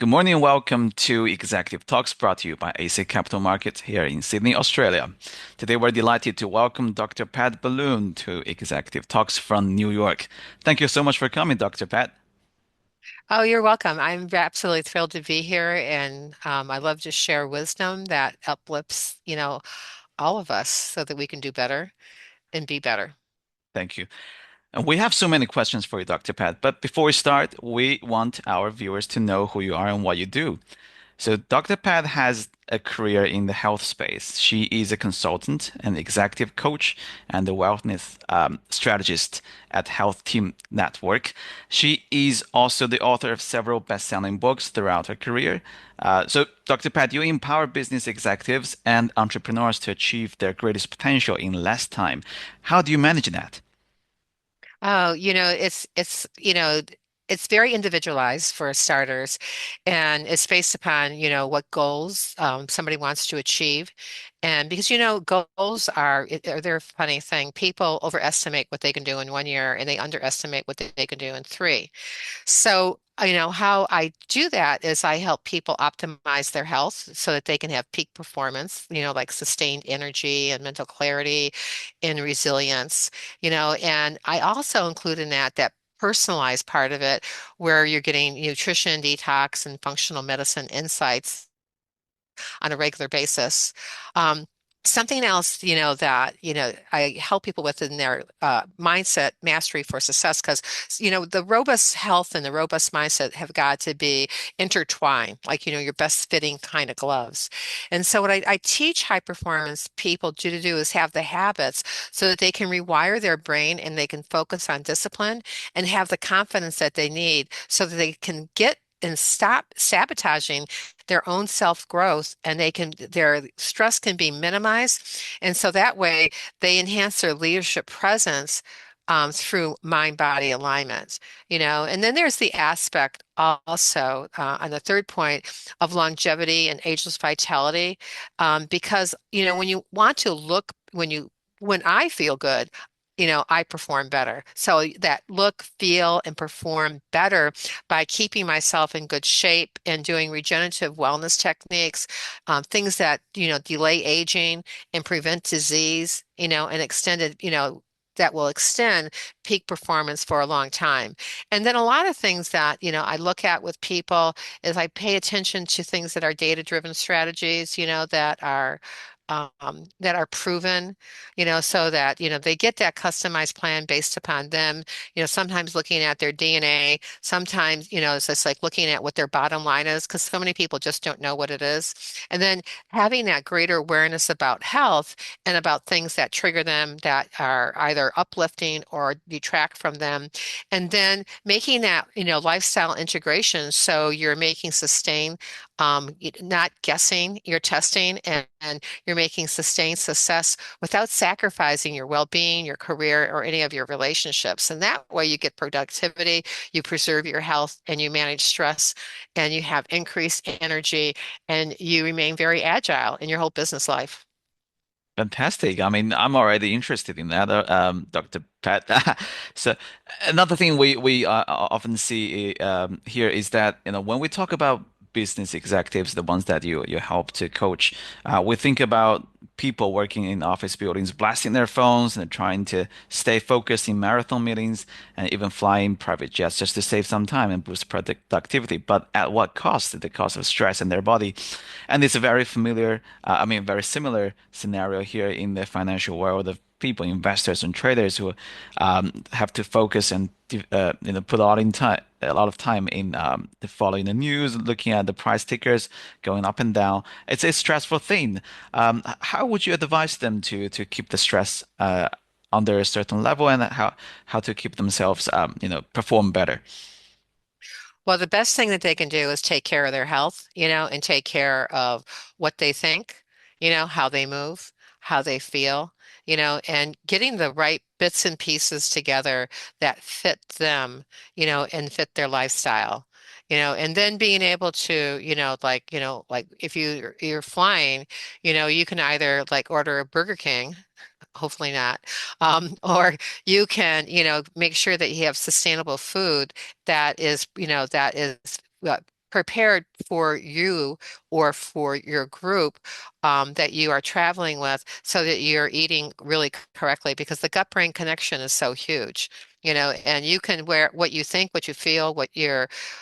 Good morning and welcome to Executive Talks brought to you by AC Capital Markets here in Sydney, Australia. Today we're delighted to welcome Dr. Pat Balloon to Executive Talks from New York. Thank you so much for coming, Dr. Pat. Oh, you're welcome. I'm absolutely thrilled to be here, and I love to share wisdom that uplifts, all of us so that we can do better and be better. Thank you. And we have so many questions for you, Dr. Pat, but before we start, we want our viewers to know who you are and what you do. So Dr. Pat has a career in the health space. She is a consultant, an executive coach, and a wellness strategist at Health Team Network. She is also the author of several best-selling books throughout her career. So, Dr. Pat, you empower business executives and entrepreneurs to achieve their greatest potential in less time. How do you manage that? Oh, it's very individualized for starters, and it's based upon, what goals somebody wants to achieve. And because, goals they're a funny thing. People overestimate what they can do in 1 year and they underestimate what they can do in three. So, how I do that is I help people optimize their health so that they can have peak performance, like sustained energy and mental clarity and resilience, and I also include in that personalized part of it where you're getting nutrition, detox, and functional medicine insights on a regular basis. Um, Something else, that, I help people with in their mindset mastery for success, because, the robust health and the robust mindset have got to be intertwined, like, your best fitting kind of gloves. And so what I teach high performance people to do is have the habits so that they can rewire their brain and they can focus on discipline and have the confidence that they need so that they can get and stop sabotaging their own self-growth, and their stress can be minimized. And so that way they enhance their leadership presence through mind-body alignment, and then there's the aspect also on the third point of longevity and ageless vitality, because when you want to look when I feel good, I perform better. So that look, feel, and perform better by keeping myself in good shape and doing regenerative wellness techniques, things that, delay aging and prevent disease, and extended, that will extend peak performance for a long time. And then a lot of things that, I look at with people is I pay attention to things that are data-driven strategies, that are proven, so that, they get that customized plan based upon them, sometimes looking at their DNA, sometimes, it's just like looking at what their bottom line is, because so many people just don't know what it is. And then having that greater awareness about health and about things that trigger them that are either uplifting or detract from them. And then making that, lifestyle integration. So you're making sustain, not guessing, you're testing, and you're making sustained success without sacrificing your well-being, your career, or any of your relationships. And that way you get productivity, you preserve your health, and you manage stress, and you have increased energy, and you remain very agile in your whole business life. Fantastic. I mean, I'm already interested in that, Dr. Pat. So another thing we often see here is that when we talk about business executives, the ones that you help to coach, we think about people working in office buildings, blasting their phones and trying to stay focused in marathon meetings and even flying private jets just to save some time and boost productivity. But at what cost? At the cost of stress in their body. And it's a very familiar, very similar scenario here in the financial world of people, investors and traders who have to focus and put a lot of time in following the news, looking at the price tickers going up and down. It's a stressful thing. How would you advise them to keep the stress under a certain level and how to keep themselves perform better? Well, the best thing that they can do is take care of their health, and take care of what they think, how they move, how they feel, and getting the right bits and pieces together that fit them, and fit their lifestyle. And then being able to, like if you're flying, you can either like order a Burger King, hopefully not. Or you can, make sure that you have sustainable food that is prepared for you or for your group that you are traveling with so that you're eating really correctly because the gut-brain connection is so huge. And you can wear what you think, what you feel,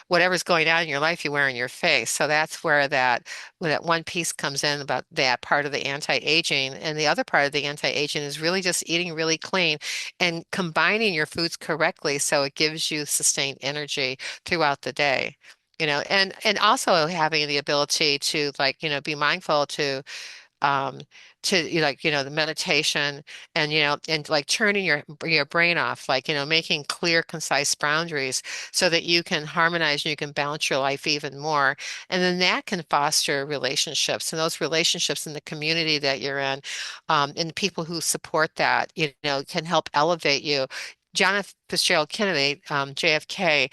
whatever's going on in your life, you wear in your face. So that's where that one piece comes in about that part of the anti-aging. And the other part of the anti-aging is really just eating really clean and combining your foods correctly so it gives you sustained energy throughout the day. And also having the ability to like, be mindful um the meditation and like turning your brain off, like making clear concise boundaries so that you can harmonize and you can balance your life even more, and then that can foster relationships, and those relationships in the community that you're in, and the people who support that can help elevate you. John F. Fitzgerald Kennedy, JFK,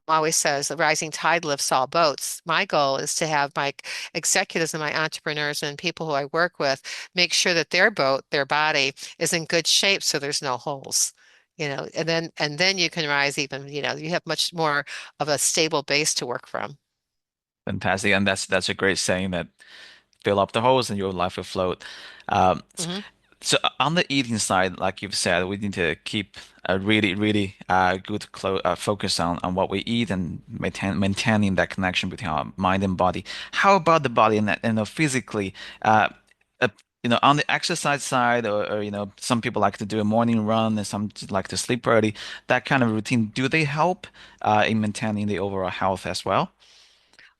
always says the rising tide lifts all boats. My goal is to have my executives and my entrepreneurs and people who I work with make sure that their boat, their body is in good shape so there's no holes. And then you can rise even, you have much more of a stable base to work from. Fantastic. And that's a great saying that fill up the holes and your life will float. Um, Hmm. So on the eating side, like you've said, we need to keep a really, really good focus on what we eat and maintaining that connection between our mind and body. How about the body and physically? Uh, uh, on the exercise side, or some people like to do a morning run and some just like to sleep early. That kind of routine, do they help in maintaining the overall health as well?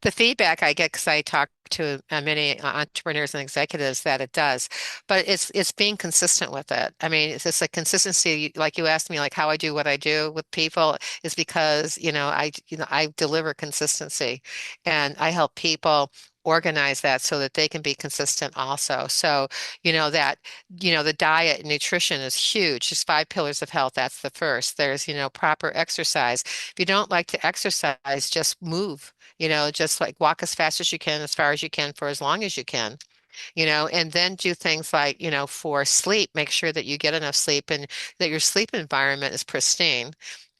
The feedback I get, because I talk to many entrepreneurs and executives, that it does, but it's being consistent with it. I mean, it's just a consistency. Like you asked me, like how I do what I do with people is because I deliver consistency, and I help people organize that so that they can be consistent also. So that the diet and nutrition is huge. Just five pillars of health. That's the first. There's proper exercise. If you don't like to exercise, just move. Just like walk as fast as you can, as far as you can, for as long as you can, and then do things like, for sleep, make sure that you get enough sleep and that your sleep environment is pristine.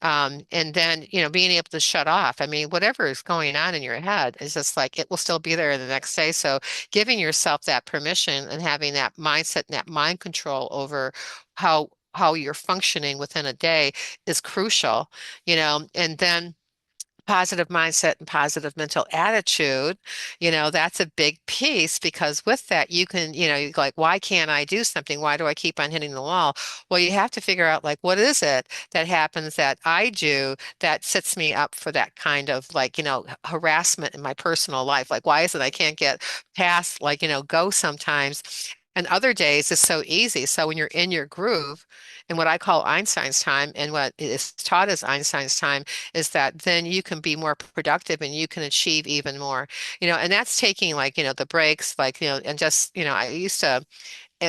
And then, being able to shut off. I mean, whatever is going on in your head is just like it will still be there the next day. So giving yourself that permission and having that mindset and that mind control over how you're functioning within a day is crucial, and then positive mindset and positive mental attitude, that's a big piece because with that, you can, you go like, why can't I do something? Why do I keep on hitting the wall? Well, you have to figure out like, what is it that happens that I do that sets me up for that kind of like, harassment in my personal life? Like, why is it I can't get past like, go sometimes? And other days it's so easy. So when you're in your groove, and what I call Einstein's time, and what is taught as Einstein's time, is that then you can be more productive and you can achieve even more. And that's taking like, the breaks, like, and just, I used to,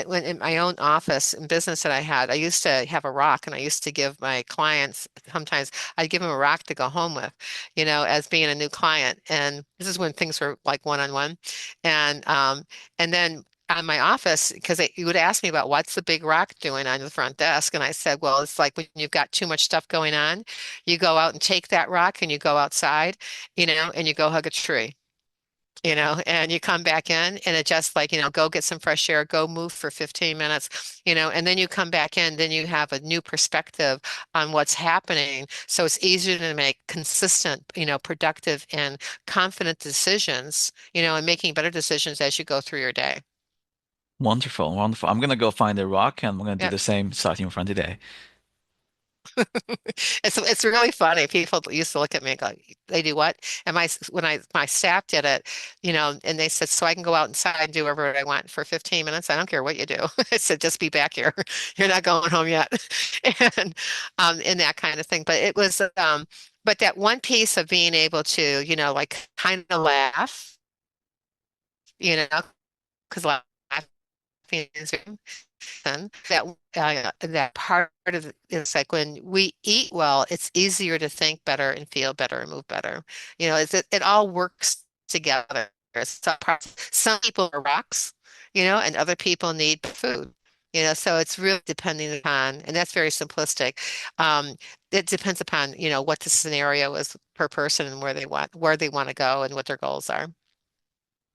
when in my own office and business that I had, I used to have a rock and I used to give my clients, sometimes I'd give them a rock to go home with, as being a new client. And this is when things were like one-on-one. And then on my office, because you would ask me about what's the big rock doing on the front desk. And I said, well, it's like when you've got too much stuff going on, you go out and take that rock and you go outside, and you go hug a tree. And you come back in and it just like, go get some fresh air, go move for 15 minutes, and then you come back in, then you have a new perspective on what's happening. So it's easier to make consistent, productive and confident decisions, and making better decisions as you go through your day. Wonderful, wonderful. I'm gonna go find a rock and I'm gonna do Yeah. the same starting from today. It's really funny. People used to look at me and go, they do what? And my staff did it, and they said, so I can go out inside and do whatever I want for 15 minutes. I don't care what you do. I said, just be back here. You're not going home yet. And and that kind of thing. But that one piece of being able to, like kind of laugh, because laughing is that part of it's like when we eat well, it's easier to think better and feel better and move better. It all works together. Some people are rocks, and other people need food. So it's really depending upon, and that's very simplistic. Um, it depends upon, what the scenario is per person and where they want to go and what their goals are.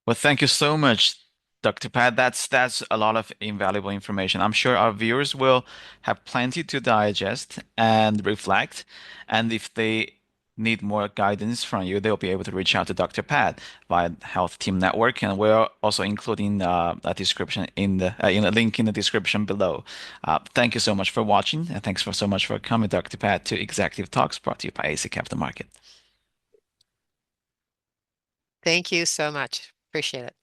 Well, thank you so much, Dr. Pat. That's a lot of invaluable information. I'm sure our viewers will have plenty to digest and reflect. And if they need more guidance from you, they'll be able to reach out to Dr. Pat via Health Team Network. And we're also including a description in a link in the description below. Thank you so much for watching, and thanks for so much for coming, Dr. Pat, to Executive Talks brought to you by AC Capital Market. Thank you so much. Appreciate it.